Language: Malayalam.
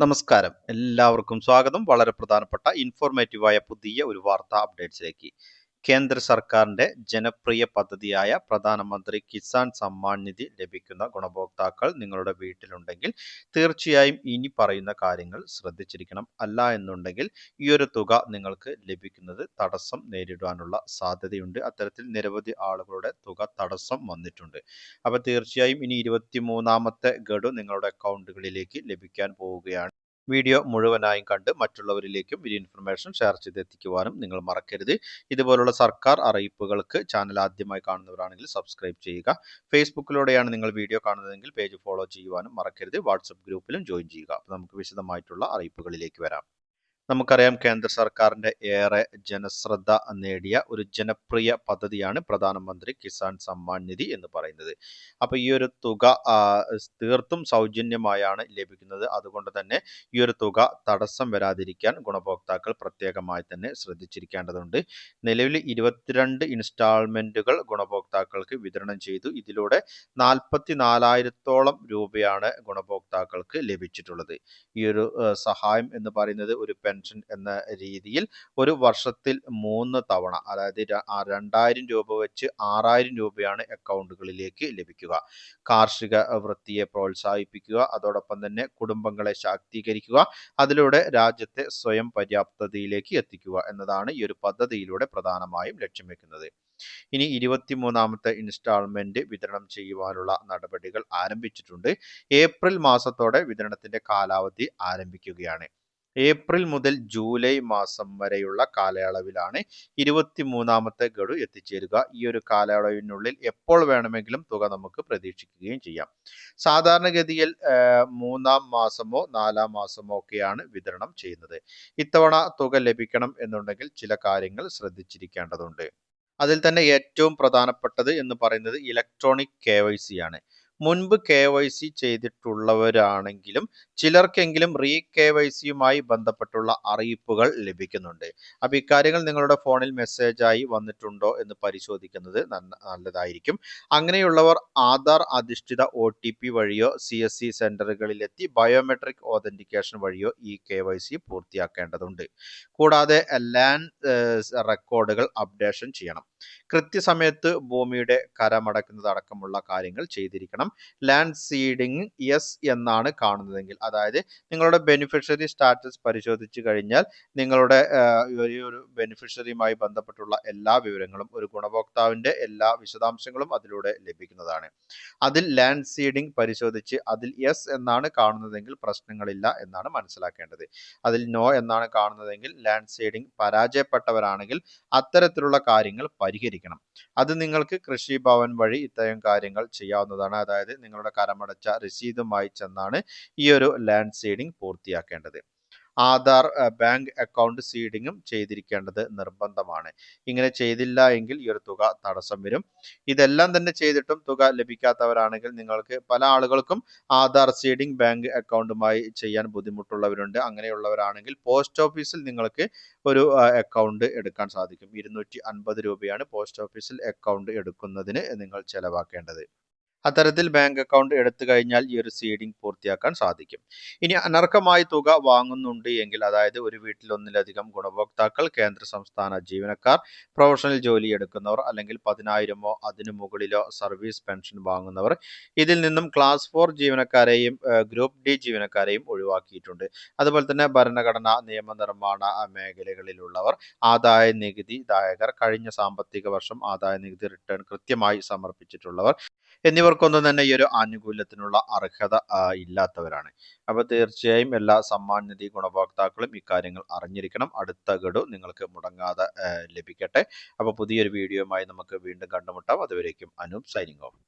നമസ്കാരം. എല്ലാവർക്കും സ്വാഗതം. വളരെ പ്രധാനപ്പെട്ട ഇൻഫോർമേറ്റീവായ പുതിയ ഒരു വാർത്താ അപ്ഡേറ്റ്സിലേക്ക്. കേന്ദ്ര സർക്കാരിന്റെ ജനപ്രിയ പദ്ധതിയായ പ്രധാനമന്ത്രി കിസാൻ സമ്മാൻ നിധി ലഭിക്കുന്ന ഗുണഭോക്താക്കൾ നിങ്ങളുടെ വീട്ടിലുണ്ടെങ്കിൽ തീർച്ചയായും ഇനി പറയുന്ന കാര്യങ്ങൾ ശ്രദ്ധിച്ചിരിക്കണം. അല്ല എന്നുണ്ടെങ്കിൽ ഈ ഒരു തുക നിങ്ങൾക്ക് ലഭിക്കുന്നത് തടസ്സം നേരിടാനുള്ള സാധ്യതയുണ്ട്. അത്തരത്തിൽ നിരവധി ആളുകളുടെ തുക തടസ്സം വന്നിട്ടുണ്ട്. അപ്പോൾ തീർച്ചയായും ഇനി 23ാമത്തെ ഗഡു നിങ്ങളുടെ അക്കൗണ്ടുകളിലേക്ക് ലഭിക്കാൻ പോവുകയാണ്. വീഡിയോ മുഴുവനായും കണ്ട് മറ്റുള്ളവരിലേക്കും ഈ ഇൻഫർമേഷൻ ഷെയർ ചെയ്തെത്തിക്കുവാനും നിങ്ങൾ മറക്കരുത്. ഇതുപോലുള്ള സർക്കാർ അറിയിപ്പുകൾക്ക് ചാനൽ ആദ്യമായി കാണുന്നവരാണെങ്കിൽ സബ്സ്ക്രൈബ് ചെയ്യുക. ഫേസ്ബുക്കിലൂടെയാണ് നിങ്ങൾ വീഡിയോ കാണുന്നതെങ്കിൽ പേജ് ഫോളോ ചെയ്യുവാനും മറക്കരുത്. വാട്സപ്പ് ഗ്രൂപ്പിലും ജോയിൻ ചെയ്യുക. അപ്പോൾ നമുക്ക് വിശദമായിട്ടുള്ള അറിയിപ്പുകളിലേക്ക് വരാം. നമുക്കറിയാം, കേന്ദ്ര സർക്കാരിന്റെ ഏറെ ജനശ്രദ്ധ നേടിയ ഒരു ജനപ്രിയ പദ്ധതിയാണ് പ്രധാനമന്ത്രി കിസാൻ സമ്മാൻ നിധി എന്ന് പറയുന്നത്. അപ്പൊ ഈ ഒരു തുക തീർത്തും സൗജന്യമായാണ് ലഭിക്കുന്നത്. അതുകൊണ്ട് തന്നെ ഈ ഒരു തുക തടസ്സം വരാതിരിക്കാൻ ഗുണഭോക്താക്കൾ പ്രത്യേകമായി തന്നെ ശ്രദ്ധിച്ചിരിക്കേണ്ടതുണ്ട്. നിലവിൽ 22 ഇൻസ്റ്റാൾമെന്റുകൾ ഗുണഭോക്താക്കൾക്ക് വിതരണം ചെയ്തു. ഇതിലൂടെ 44,000-ഓളം രൂപയാണ് ഗുണഭോക്താക്കൾക്ക് ലഭിച്ചിട്ടുള്ളത്. ഈ ഒരു സഹായം എന്ന് പറയുന്നത് ഒരു പെൻഷൻ എന്ന രീതിയിൽ ഒരു വർഷത്തിൽ 3 തവണ, അതായത് 2000 രൂപ വെച്ച് 6000 രൂപയാണ് അക്കൗണ്ടുകളിലേക്ക് ലഭിക്കുക. കാർഷിക വൃത്തിയെ പ്രോത്സാഹിപ്പിക്കുക, അതോടൊപ്പം തന്നെ കുടുംബങ്ങളെ ശാക്തീകരിക്കുക, അതിലൂടെ രാജ്യത്തെ സ്വയം പര്യാപ്തതയിലേക്ക് എത്തിക്കുക എന്നതാണ് ഈ ഒരു പദ്ധതിയിലൂടെ പ്രധാനമായും ലക്ഷ്യം വെക്കുന്നത്. ഇനി 23ാമത്തെ ഇൻസ്റ്റാൾമെന്റ് വിതരണം ചെയ്യുവാനുള്ള നടപടികൾ ആരംഭിച്ചിട്ടുണ്ട്. ഏപ്രിൽ മാസത്തോടെ വിതരണത്തിന്റെ കാലാവധി ആരംഭിക്കുകയാണ്. ഏപ്രിൽ മുതൽ ജൂലൈ മാസം വരെയുള്ള കാലയളവിലാണ് 23ാമത്തെ ഗഡു എത്തിച്ചേരുക. ഈ ഒരു കാലയളവിനുള്ളിൽ എപ്പോൾ വേണമെങ്കിലും തുക നമുക്ക് പ്രതീക്ഷിക്കുകയും ചെയ്യാം. സാധാരണഗതിയിൽ 3-ാം മാസമോ 4-ാം മാസമോ ഒക്കെയാണ് വിതരണം ചെയ്യുന്നത്. ഇത്തവണ തുക ലഭിക്കണം എന്നുണ്ടെങ്കിൽ ചില കാര്യങ്ങൾ ശ്രദ്ധിച്ചിരിക്കേണ്ടതുണ്ട്. അതിൽ തന്നെ ഏറ്റവും പ്രധാനപ്പെട്ടത് എന്ന് പറയുന്നത് ഇലക്ട്രോണിക് KYC ആണ്. മുൻപ് KYC ചെയ്തിട്ടുള്ളവരാണെങ്കിലും ചിലർക്കെങ്കിലും KYCയുമായി ബന്ധപ്പെട്ടുള്ള അറിയിപ്പുകൾ ലഭിക്കുന്നുണ്ട്. അപ്പോൾ ഇക്കാര്യങ്ങൾ നിങ്ങളുടെ ഫോണിൽ മെസ്സേജായി വന്നിട്ടുണ്ടോ എന്ന് പരിശോധിക്കുന്നത് നല്ലതായിരിക്കും. അങ്ങനെയുള്ളവർ ആധാർ അധിഷ്ഠിത OTP വഴിയോ CSC സെന്ററുകളിലെത്തി ബയോമെട്രിക് ഓതന്റിക്കേഷൻ വഴിയോ ഈ KYC പൂർത്തിയാക്കേണ്ടതുണ്ട്. കൂടാതെ ലാൻഡ് റെക്കോർഡുകൾ അപ്ഡേഷൻ ചെയ്യണം. കൃത്യസമയത്ത് ഭൂമിയുടെ കരമടക്കുന്നതടക്കമുള്ള കാര്യങ്ങൾ ചെയ്തിരിക്കണം. ലാൻഡ് സീഡിംഗ് യെസ് എന്നാണ് കാണുന്നതെങ്കിൽ, അതായത് നിങ്ങളുടെ ബെനിഫിഷ്യറി സ്റ്റാറ്റസ് പരിശോധിച്ചു കഴിഞ്ഞാൽ നിങ്ങളുടെ ഒരു ബെനിഫിഷ്യറിയുമായി ബന്ധപ്പെട്ടുള്ള എല്ലാ വിവരങ്ങളും, ഒരു ഗുണഭോക്താവിന്റെ എല്ലാ വിശദാംശങ്ങളും അതിലൂടെ ലഭിക്കുന്നതാണ്. അതിൽ ലാൻഡ് സീഡിംഗ് പരിശോധിച്ച് അതിൽ യെസ് എന്നാണ് കാണുന്നതെങ്കിൽ പ്രശ്നങ്ങളില്ല എന്നാണ് മനസ്സിലാക്കേണ്ടത്. അതിൽ നോ എന്നാണ് കാണുന്നതെങ്കിൽ ലാൻഡ് സീഡിംഗ് പരാജയപ്പെട്ടവരാണെങ്കിൽ അത്തരത്തിലുള്ള കാര്യങ്ങൾ പരിഹരിക്കണം. അത് നിങ്ങൾക്ക് കൃഷി ഭവൻ വഴി ഇത്തരം കാര്യങ്ങൾ ചെയ്യാവുന്നതാണ്. അതായത് നിങ്ങളുടെ കരമടച്ച രസീതുമായി ചെന്നാണ് ഈ ഒരു ലാൻഡ് സീഡിംഗ് പൂർത്തിയാക്കേണ്ടത്. ആധാർ ബാങ്ക് അക്കൗണ്ട് സീഡിങ്ങും ചെയ്തിരിക്കേണ്ടത് നിർബന്ധമാണ്. ഇങ്ങനെ ചെയ്തില്ല എങ്കിൽ ഈ ഒരു തുക തടസ്സം വരും. ഇതെല്ലാം തന്നെ ചെയ്തിട്ടും തുക ലഭിക്കാത്തവരാണെങ്കിൽ, നിങ്ങൾക്ക് പല ആളുകൾക്കും ആധാർ സീഡിംഗ് ബാങ്ക് അക്കൗണ്ടുമായി ചെയ്യാൻ ബുദ്ധിമുട്ടുള്ളവരുണ്ട്. അങ്ങനെയുള്ളവരാണെങ്കിൽ പോസ്റ്റ് ഓഫീസിൽ നിങ്ങൾക്ക് ഒരു അക്കൗണ്ട് എടുക്കാൻ സാധിക്കും. 250 രൂപയാണ് പോസ്റ്റ് ഓഫീസിൽ അക്കൗണ്ട് എടുക്കുന്നതിന് നിങ്ങൾ ചെലവാക്കേണ്ടത്. അത്തരത്തിൽ ബാങ്ക് അക്കൗണ്ട് എടുത്തു കഴിഞ്ഞാൽ ഈ ഒരു സീഡിംഗ് പൂർത്തിയാക്കാൻ സാധിക്കും. ഇനി അനർഹമായി തുക വാങ്ങുന്നുണ്ട് എങ്കിൽ, അതായത് ഒരു വീട്ടിൽ ഒന്നിലധികം ഗുണഭോക്താക്കൾ, കേന്ദ്ര സംസ്ഥാന ജീവനക്കാർ, പ്രൊഫഷണൽ ജോലി എടുക്കുന്നവർ, അല്ലെങ്കിൽ 10,000-ഓ അതിനു മുകളിലോ സർവീസ് പെൻഷൻ വാങ്ങുന്നവർ, ഇതിൽ നിന്നും ക്ലാസ് 4 ജീവനക്കാരെയും ഗ്രൂപ്പ് D ജീവനക്കാരെയും ഒഴിവാക്കിയിട്ടുണ്ട്. അതുപോലെ തന്നെ ഭരണഘടനാ നിയമനിർമ്മാണ മേഖലകളിലുള്ളവർ, ആദായ നികുതി ദായകർ, കഴിഞ്ഞ സാമ്പത്തിക വർഷം ആദായ നികുതി റിട്ടേൺ കൃത്യമായി സമർപ്പിച്ചിട്ടുള്ളവർ എന്നിവർക്കൊന്നും തന്നെ ഈ ഒരു ആനുകൂല്യത്തിനുള്ള അർഹത ഇല്ലാത്തവരാണ്. അപ്പോൾ തീർച്ചയായും എല്ലാ സമ്മാൻ നിധി ഗുണഭോക്താക്കളും ഇക്കാര്യങ്ങൾ അറിഞ്ഞിരിക്കണം. അടുത്ത ഗഡു നിങ്ങൾക്ക് മുടങ്ങാതെ ലഭിക്കട്ടെ. അപ്പോൾ പുതിയൊരു വീഡിയോയുമായി നമുക്ക് വീണ്ടും കണ്ടുമുട്ടാം. അതുവരേക്കും അനൂപ് സൈനിങ് ഓഫ്.